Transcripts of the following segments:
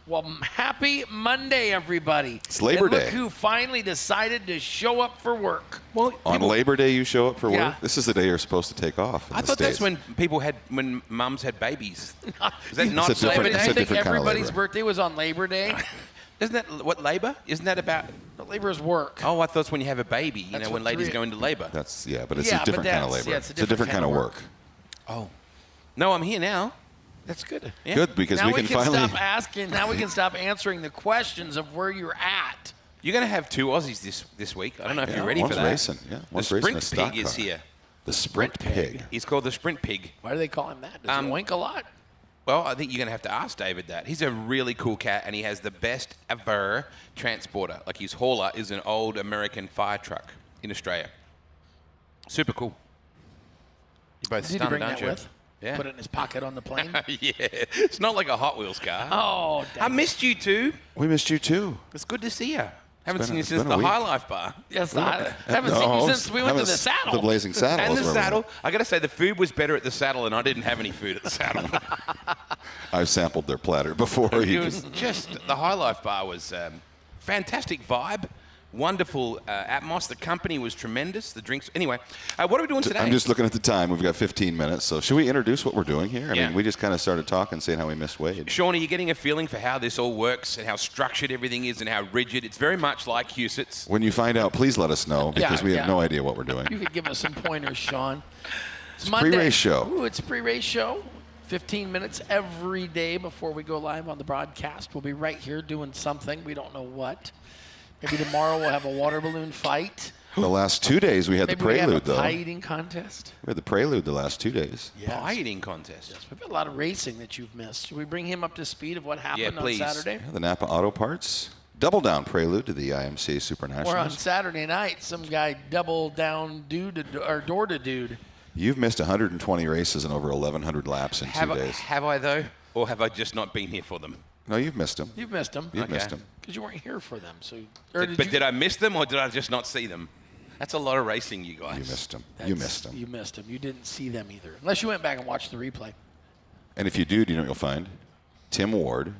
Well, happy Monday, everybody. It's Labor Day. Look who finally decided to show up for work. Well, On Labor Day, you show up for Yeah. work? This is the day you're supposed to take off. I thought that's when mums had babies. Is that not It's a Labor different- Day? I think different kind of everybody's labor. birthday was on Labor Day. Isn't that what labor? Isn't that about? But labor is work. Oh, I thought it's when you have a baby. You That's know, when what ladies three- go into labor. but it's Yeah, a but different kind of that's- labor. yeah, it's a a different kind of work. Oh, no, I'm here now. That's good. Yeah. Good, because Now we can finally... stop asking. Now we can stop answering the questions of where you're at. You're going to have two Aussies this week. I don't know if you're ready one's for that. racing, yeah. The One's racing a Sprint stock Pig is car. here. The Sprint Pig. He's called the Sprint Pig. Why do they call him that? Does he oink a lot? Well, I think you're going to have to ask David that. He's a really cool cat, and he has the best ever transporter. Like his hauler is an old American fire truck in Australia. Super cool. You're both Did he stunned, bring aren't that you? with? Yeah. Put it in his pocket on the plane? Yeah. It's not like a Hot Wheels car. Oh, I dang. missed you too. We missed you, too. It's good to see you. Haven't been- seen you it's since been a the week. High Life bar. Yes, I haven't seen you since we went to the saddle. The Blazing Saddle. And is the where we saddle. went. I got to say, the food was better at the saddle, and I didn't have any food at the saddle. I've sampled their platter before. It was just, the High Life bar was fantastic vibe, wonderful atmos. The company was tremendous. The drinks. Anyway, what are we doing today? I'm just looking at the time. We've got 15 minutes. So should we introduce what we're doing here? I Yeah. mean, we just kind of started talking, saying how we missed Wade. Sean, are you getting a feeling for how this all works and how structured everything is and how rigid? It's very much like Huset's. When you find out, please let us know, because we have no idea what we're doing. You could give us some pointers, Sean. It's pre-race show. Ooh, it's pre-race show. 15 minutes every day before we go live on the broadcast. We'll be right here doing something. We don't know what. Maybe tomorrow we'll have a water balloon fight. The last 2 days we had Maybe the we have prelude, a though. pie eating contest. We had the prelude the last 2 days. Pie eating contest. We've got a lot of racing that you've missed. Should we bring him up to speed of what happened on please. Saturday? The Napa Auto Parts double down prelude to the IMCA Or on Supernationals. Saturday night, some guy double down or door to dude. You've missed 120 races and over 1,100 laps in 2 days. Have I, though? Or have I just not been here for them? No, you've missed them. You've missed them. You've missed them. Because you weren't here for them. So, Did I miss them or did I just not see them? That's a lot of racing, you guys. You missed them. You missed them. You missed them. You didn't see them either. Unless you went back and watched the replay. And if you do, you know what you'll find? Tim Ward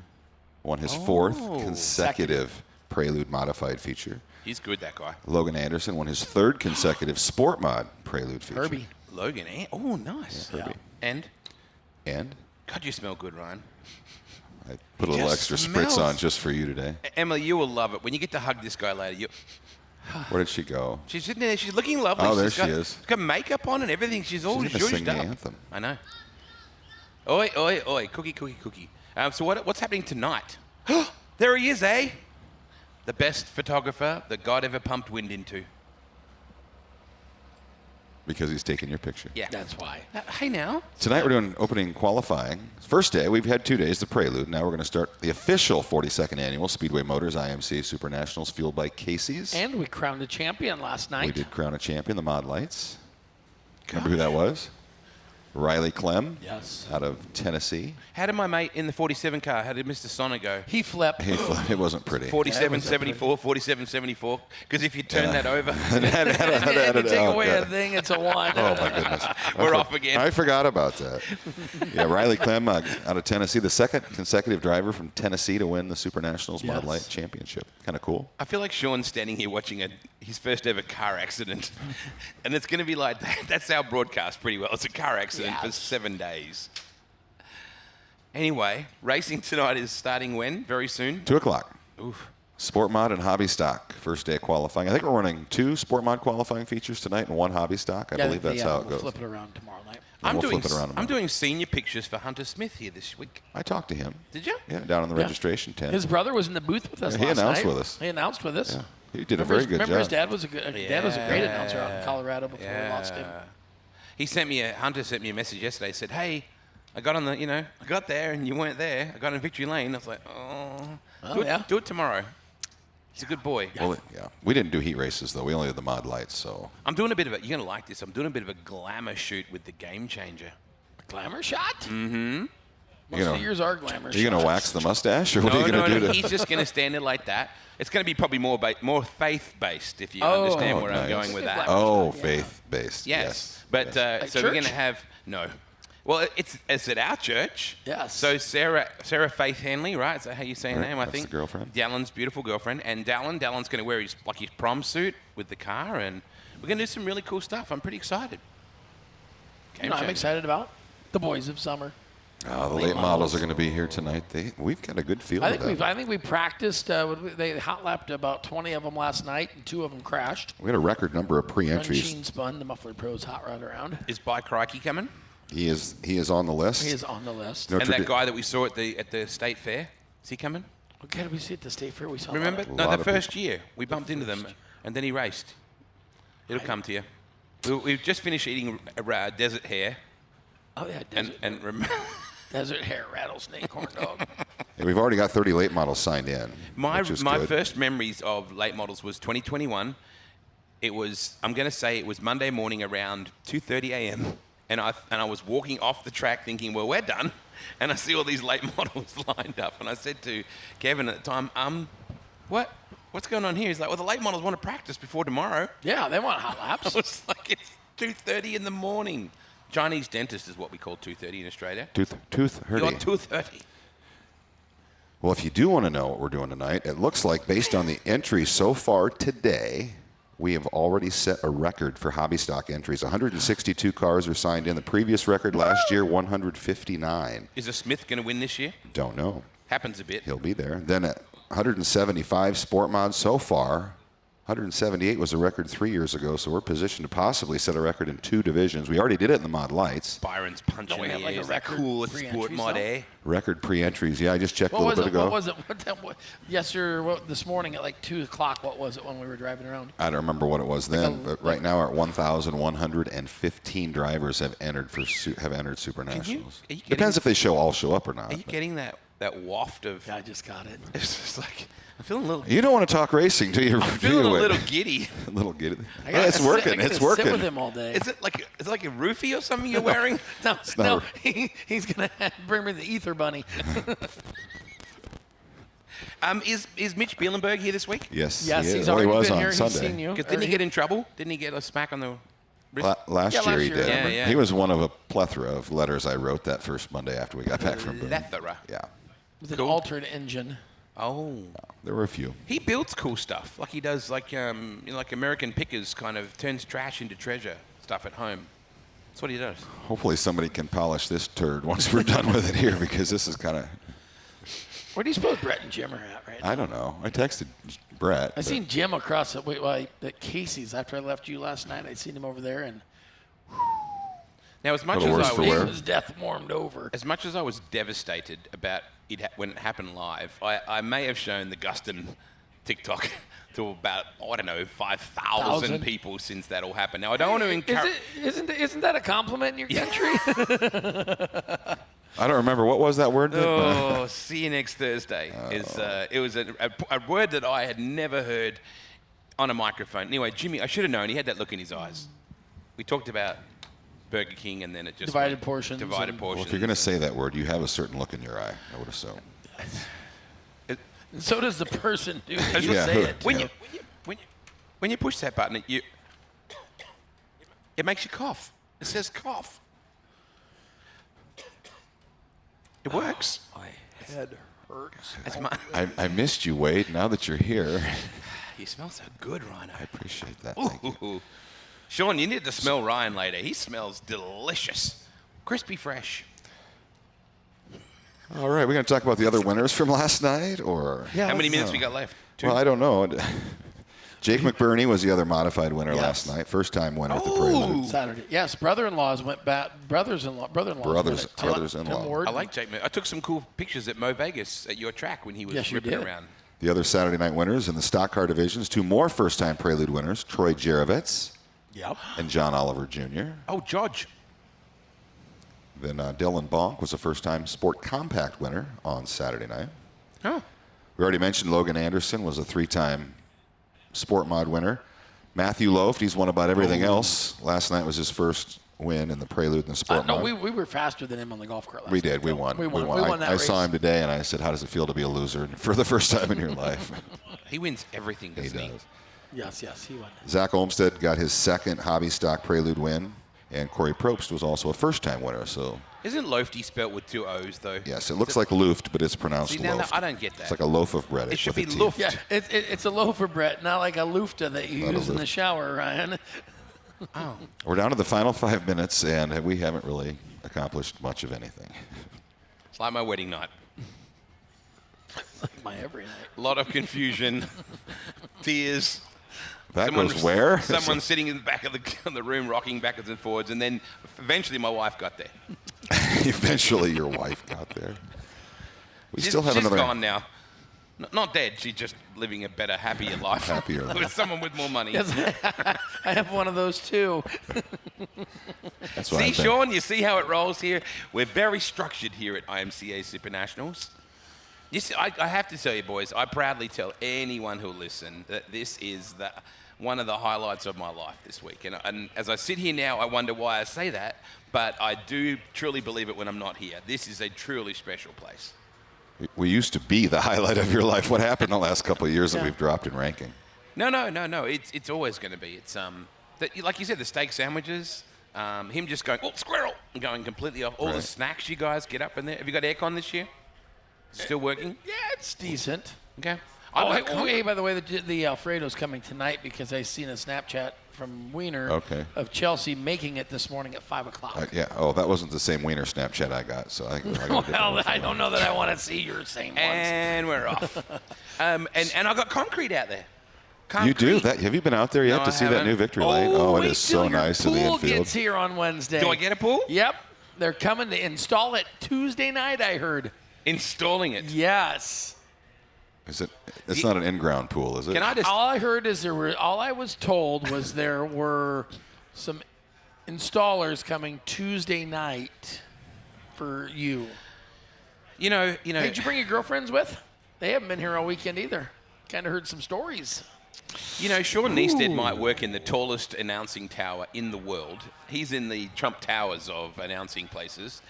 won his fourth consecutive Prelude modified feature. He's good, that guy. Logan Anderson won his third consecutive Sport Mod Prelude feature. Herbie. Logan, oh, nice. Yeah, Herbie. And? And God, you smell good, Ryan. I put a little Just extra spritz smells. on just for you today. Emily, you will love it. When you get to hug this guy later, Where did she go? she's sitting there, she's looking lovely. Oh, there She's got- she is. She's got makeup on and everything. She's all She's gonna sing zhuzhed the up. anthem. I know. Oi, oi, oi, cookie, cookie, cookie. So what's happening tonight? There he is, eh? The best photographer that God ever pumped wind into. Because he's taking your picture. Yeah. That's why. Hey, now. Tonight we're doing opening qualifying. First day, we've had 2 days, the prelude. Now we're going to start the official 42nd annual Speedway Motors IMCA Supernationals fueled by Casey's. And we crowned a champion last night. We did crown a champion, the Mod Lights. Remember who that was? Riley Clem. Yes. Out of Tennessee. How did my mate in the 47 car, how did Mr. Sonner go? He flipped. It wasn't pretty. 47.74, 47.74. Because if you turn that over, If you take away a thing, it's a one. Oh, my goodness. we're off again. I forgot about that. Yeah, Riley Clem out of Tennessee, the second consecutive driver from Tennessee to win the Supernationals Mod Light Championship. Kind of cool. I feel like Sean's standing here watching his first ever car accident. And it's going to be like that. That's our broadcast pretty well. It's a car accident for 7 days. Anyway, racing tonight is starting when? Very soon? 2 o'clock. Oof. Sport Mod and Hobby Stock. First day of qualifying. I think we're running 2 Sport Mod qualifying features tonight and 1 Hobby Stock. I believe that's how it we'll goes. flip it around tomorrow night. And we'll flip it around I'm tomorrow. doing senior pictures for Hunter Smith here this week. I talked to him. Did you? Yeah, down in the registration tent. His brother was in the booth with us Yeah, he last announced night. with us. He announced with us. Yeah, he did a very good remember job. his dad was a great announcer out in Colorado before we lost him. Hunter sent me a message yesterday. Said, "Hey, I got on I got there and you weren't there. I got in victory lane." I was like, do it tomorrow." He's a good boy. Well, yeah. We didn't do heat races, though. We only did the Mod Lights, so. I'm doing a bit of you're going to like this. I'm doing a bit of a glamour shoot with the Game Changer. Glamour shot? Mm-hmm. Most of yours are glamour shots. Are you going to wax the mustache, or what are you going to do? He's just going to stand there like that. It's going to be probably more faith-based, if you understand where I'm going with that. Oh, faith-based. Yes. But Like so we're going to church? have, no. Well, it's at our church. Yes. So Sarah Faith Henley, right? Is that how you say her Right, name? I that's think. the girlfriend. Dallon's beautiful girlfriend, and Dallon's going to wear his prom suit with the car, and we're going to do some really cool stuff. I'm pretty excited. You know, I'm excited about the boys of summer. Oh, the late models are going to be here tonight. We've got a good feel of that. I think we practiced. They hot lapped about 20 of them last night, and 2 of them crashed. We had a record number of pre-entries. Sheen spun the Muffler Pros hot rod around. Is By Crikey coming? He is on the list. He is on the list. No, And that guy that we saw at the state fair, is he coming? Okay, did we see at the state fair? We saw. Remember? that. No, the first year we bumped into them, and then he raced. It'll come to you. We've just finished eating desert hare. Oh yeah, desert, And remember, desert hair rattlesnake corn dog. Yeah, we've already got 30 late models signed in. my which is my good. first memories of late models was 2021. I'm going to say it was Monday morning around 2:30 a.m. And I was walking off the track thinking, well, we're done. And I see all these late models lined up. And I said to Kevin at the time, what's going on here? He's like, well, the late models want to practice before tomorrow. Yeah, they want hot I laps. was like, it's 2:30 in the morning. Chinese dentist is what we call 2:30 in Australia. Tooth You're hurdy. 2:30. Well, if you do want to know what we're doing tonight, it looks like based on the entries so far today, we have already set a record for hobby stock entries. 162 cars are signed in. The previous record last year, 159. Is a Smith going to win this year? Don't know. Happens a bit. He'll be there. Then at 175 sport mods so far. 178 was a record 3 years ago, so we're positioned to possibly set a record in 2 divisions. We already did it in the mod lights. Byron's punching Don't we have me. like a He's the record coolest pre-entries sport mod though? air. Record pre-entries. Yeah, I just checked a What little was bit it? ago. What was it? This morning at like 2 o'clock. What was it when we were driving around? I don't remember what it was then, but right now we're at 1,115 drivers have entered Super Nationals. are you getting- Depends if they all show up or not. Are you getting that waft of... Yeah, I just got it. It's just like, I'm feeling a little... You don't want to talk racing, do you? I'm feeling a little giddy. a little giddy. I gotta It's sit- working. I gotta It's sit working. with him all day. Is it like a roofie or something you're wearing? No, not he's gonna bring me the ether bunny. Is Mitch Bielenberg here this week? Yes, Yes, he is. he's Well, he already was been on here. He's Sunday. seen you. 'Cause didn't he get in trouble? Didn't he get a smack on the wrist? Last Yeah, year last he year. did. Yeah, yeah. He was one of a plethora of letters I wrote that first Monday after we got back from Boone. Plethora. Yeah, With an Cool. altered engine. Oh. there were a few. He builds cool stuff. Like he does like American Pickers kind of turns trash into treasure stuff at home. That's what he does. Hopefully somebody can polish this turd once we're done with it here, because this is kind of, Where do you suppose Brett and Jim are at right now? I don't know. I texted Brett. I seen Jim across at Casey's after I left you last night. I seen him over there, and Now, as much Little as worse I for was, wear. his death warmed over. as much as I was devastated about it when it happened live, I may have shown the Gustin TikTok to about 5,000 1,000? people since that all happened. Now, I don't want to encourage. Isn't that a compliment in your country? I don't remember. What was that word? Oh, see you next Thursday. It was a word that I had never heard on a microphone. Anyway, Jimmy, I should have known. He had that look in his eyes. We talked about Burger King, and then it just Divided portions Divided and- portions. Well, if you're going to say that word, you have a certain look in your eye, I would assume. And so does the person who you Yeah. say it. when to. when you push that button, it makes you cough. It says cough. It works. My head hurts. It's my, I missed you, Wade. Now that you're here, you smell so good, Rhino. I appreciate that. Thank you. Ooh. Sean, you need to smell Ryan later. He smells delicious. Crispy fresh. All right, we're going to talk about the other winners from last night, or Yeah, How many let's- minutes we got left? 2? well, I don't know. Jake McBurney was the other modified winner Yes. last night. First time winner at the Ooh. Prelude. Saturday. Yes, brother-in-laws went back. Brother-in-laws. Brothers-in-law. Tim Ward. I like Jake. I took some cool pictures at Mo Vegas at your track when he was Yes, you ripping did. around. The other Saturday night winners in the stock car divisions, 2 more first-time Prelude winners, Troy Jarovitz Yep. and John Oliver Jr. Oh, Judge. Then Dylan Bonk was a first-time Sport Compact winner on Saturday night. Huh. We already mentioned Logan Anderson was a 3-time Sport Mod winner. Matthew Loft, he's won about everything else. Last night was his first win in the Prelude and the Sport No, Mod. we were faster than him on the golf cart last We night. did. We won. We won that I race. saw him today, and I said, how does it feel to be a loser for the first time in your life? He wins everything, He doesn't he? does. Yes, he won. Zach Olmsted got his second hobby stock Prelude win, and Corey Probst was also a first-time winner. So Isn't Lofty spelt with 2 O's, though? Yes, it looks like Luft, but it's pronounced See, now loaf. I don't get that. It's like a loaf of bread. It should with be a T. Luft. Yeah, it's a loaf of bread, not like a loofta that you Not a use in the loofta. shower, Ryan. Oh. We're down to the final 5 minutes, and we haven't really accomplished much of anything. It's like my wedding night. Like my every night. A lot of confusion, tears. That goes where? Someone sitting in the back of the room, rocking backwards and forwards, and then eventually my wife got there. Eventually, your wife got there. We still have she's another. gone now. Not dead. She's just living a better, happier life. Happier life. With someone with more money. Yes, I have one of those too. That's what See, I think. Sean, you see how it rolls here? We're very structured here at IMCA Supernationals. You see, I have to tell you, boys, I proudly tell anyone who'll listen that this is one of the highlights of my life this week. And as I sit here now, I wonder why I say that, but I do truly believe it when I'm not here. This is a truly special place. We used to be the highlight of your life. What happened the last couple of years that Yeah. we've dropped in ranking? No. It's always going to be. It's like you said, the steak sandwiches. Him just going, oh, squirrel, and going completely off. All the Right. snacks you guys get up in there. Have you got aircon this year? Still working? Yeah, it's decent. Okay. Hey, by the way, the Alfredo's coming tonight because I seen a Snapchat from Wiener of Chelsea making it this morning at 5 o'clock. Yeah. Oh, that wasn't the same Wiener Snapchat I got. So I got a different Well, one. I don't know that I want to see your same ones. And we're off. And I got concrete out there. You do Concrete. that? Have you been out there yet No, to I see that haven't. new victory lane? Oh, it wait is till so your nice in the pool infield. gets here on Wednesday. Do I get a pool? Yep. They're coming to install it Tuesday night, I heard. Installing it. Yes. Is it? It's not an in-ground pool, is it? Can I just... All I heard is all I was told was there were some installers coming Tuesday night for you. You know. Hey, did you bring your girlfriends with? They haven't been here all weekend either. Kind of heard some stories. You know, Sean Neisted might work in the tallest announcing tower in the world. He's in the Trump Towers of announcing places,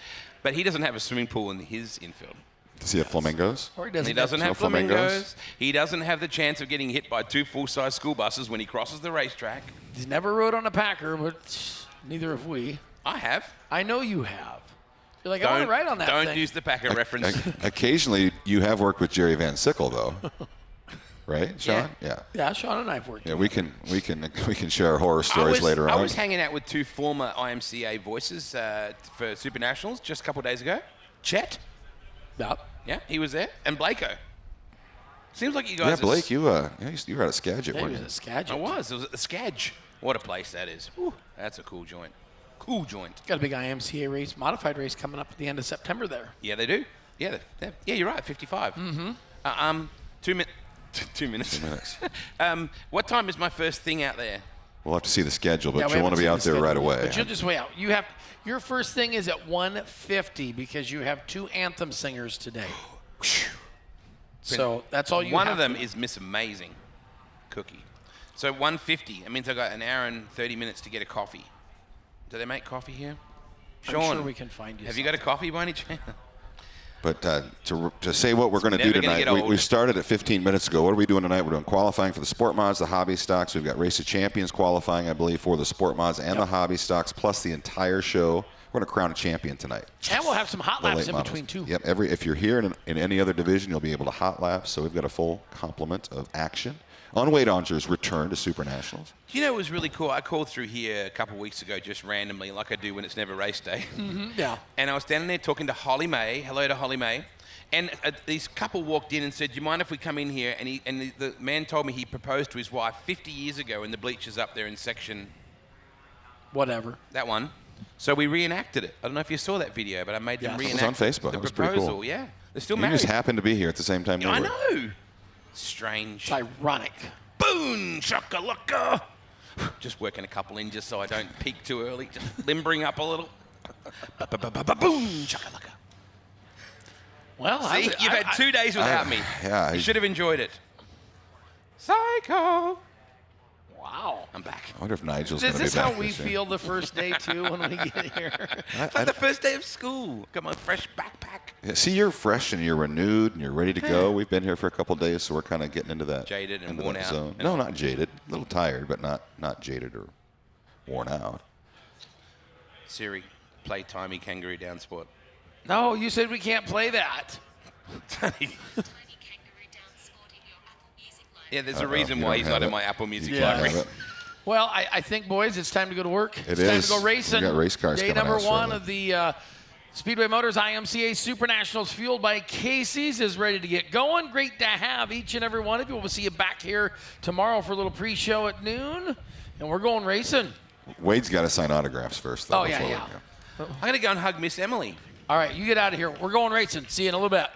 but he doesn't have a swimming pool in his infield. Does he have flamingos? Or He doesn't have no flamingos? flamingos. He doesn't have the chance of getting hit by 2 full-size school buses when he crosses the racetrack. He's never rode on a Packer, but neither have we. I have. I know you have. You're like, I want to ride on that Don't thing. use the Packer reference. Occasionally, you have worked with Jerry Van Sickle, though, right, Sean? Yeah. Yeah, Sean and I have worked. Yeah, we can share horror stories later I on. was hanging out with 2 former IMCA voices for Supernationals just a couple of days ago. Chet, Yep. yeah, he was there, and Blako. Seems like you guys. Yeah, are Blake, you were at a Skagit, Yeah, he weren't was you? a Skagit. I was. It was at the Skadge. What a place that is. Whew, that's a cool joint. Cool joint. Got a big IMCA race, modified race coming up at the end of September there. Yeah, they do. Yeah, yeah, you're right. 55. Mm-hmm. 2 minutes. 2 minutes. 2 minutes. What time is my first thing out there? We'll have to see the schedule, but Yeah, we you'll want to haven't be seen out the there right schedule yet, away. But you'll just wait out. Your first thing is at 1:50 because you have 2 anthem singers today. So that's all you One have of them to know. is Miss Amazing Cookie. So 1:50. That means I've got an hour and 30 minutes to get a coffee. Do they make coffee here? I'm Sean, sure we can find you have you got a coffee by any chance? But to say what we're going to do never gonna tonight, get we old. started at 15 minutes ago. What are we doing tonight? We're doing qualifying for the Sport Mods, the Hobby Stocks. We've got Race of Champions qualifying, I believe, for the Sport Mods and the Hobby Stocks, plus the entire show. We're going to crown a champion tonight. And we'll have some hot The laps late in models. between too. Yep. If you're here in any other division, you'll be able to hot lap. So we've got a full complement of action. On-Way Donger's return to Supernationals. You know, it was really cool. I called through here a couple of weeks ago just randomly, like I do when it's never race day. Yeah. And I was standing there talking to Holly May. Hello to Holly May. And this couple walked in and said, do you mind if we come in here? And the man told me he proposed to his wife 50 years ago in the bleachers up there in section... Whatever. That one. So we reenacted it. I don't know if you saw that video, but I made them Yes. reenact It was on Facebook. the It was pretty proposal. cool. Yeah. They're still You married. just happened to be here at the same time we I were. know. Strange. It's ironic. Boom, shakalaka. Just working a couple in just so I don't peak too early. Just limbering up a little. Boom, shakalaka. Well, See, you've had 2 days without me. Yeah. You should have enjoyed it. Psycho. Wow. I'm back. I wonder if Nigel's Is going to be this back how we this year. feel the first day too when we get here? It's like the first day of school. Got my fresh backpack. Yeah, see, you're fresh and you're renewed and you're ready to go. We've been here for a couple of days, so we're kind of getting into that. Jaded and into worn that out. zone. No, not jaded. A little tired, but not jaded or worn out. Siri, play Timey Kangaroo Down Sport. No, you said we can't play that. Yeah, there's a reason why he's not in my Apple Music Yeah. library. Well, I think, boys, it's time to go to work. It's time is. to go racing. We got race cars Day coming number out one shortly. of the Speedway Motors IMCA Supernationals fueled by Casey's is ready to get going. Great to have each and every one of you. We'll see you back here tomorrow for a little pre-show at noon, and we're going racing. Wade's got to sign autographs first, though. Oh, yeah, before we yeah. go. I'm going to go and hug Miss Emily. All right, you get out of here. We're going racing. See you in a little bit.